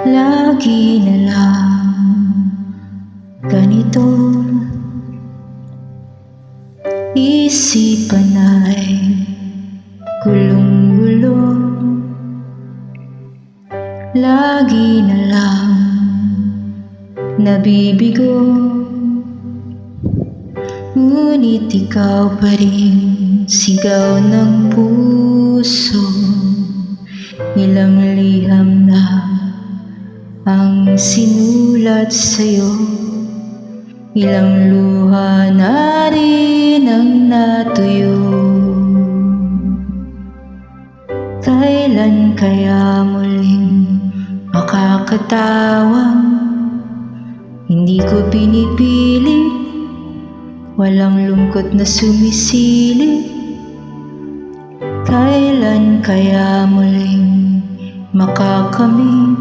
Lagi na lang ganito, isipan ay gulong-gulo. Lagi na lang nabibigo, ngunit ikaw pa rin sigaw ng puso. Ilang liham na ang sinulat sa'yo, ilang luha na rin ang natuyo. Kailan kaya muling makakatawang hindi ko pinipilit, walang lungkot na sumisilip? Kailan kaya muling makakamit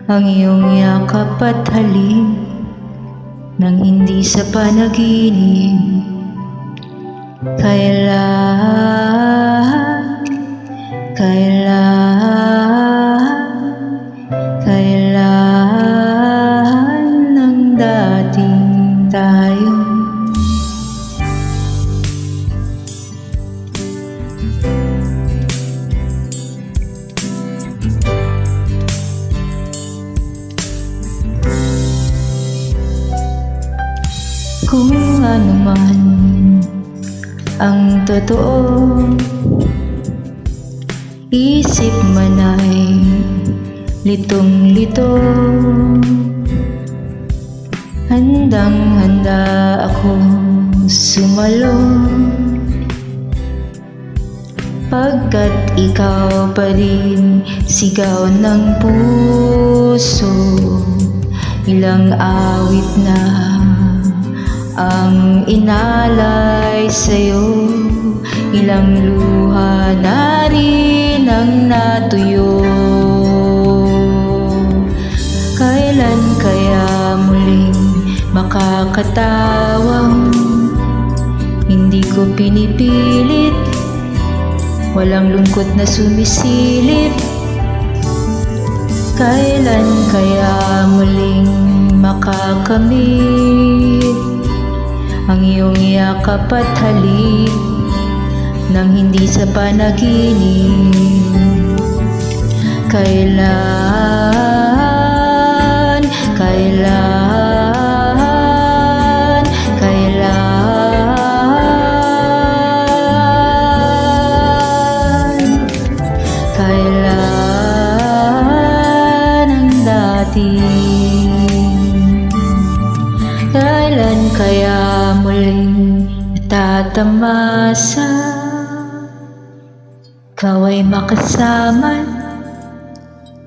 ang iyong yakap at halik nang hindi sa panaginip? Kailan ng dating tayo? Kung ano man ang totoo, isip man ay litong-lito. Handang-handa ako sumalo, pagkat ikaw pa rin sigaw ng puso. Ilang awit na ang inalay sa'yo, ilang luha na rin ang natuyo. Kailan kaya muling makakatawang hindi ko pinipilit, walang lungkot na sumisilip? Kailan kaya muling makakamit ang iyong yakap at halik nang hindi sa panaginip? Kailan ang dating? Kailan kaya muling natatamasa, ikaw ay makasama,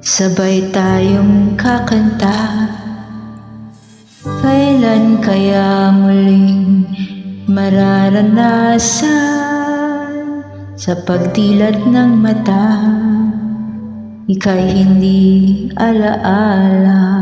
sabay tayong kakanta? Kailan kaya muling mararanasan sa pagdilat ng mata, ika'y hindi alaala?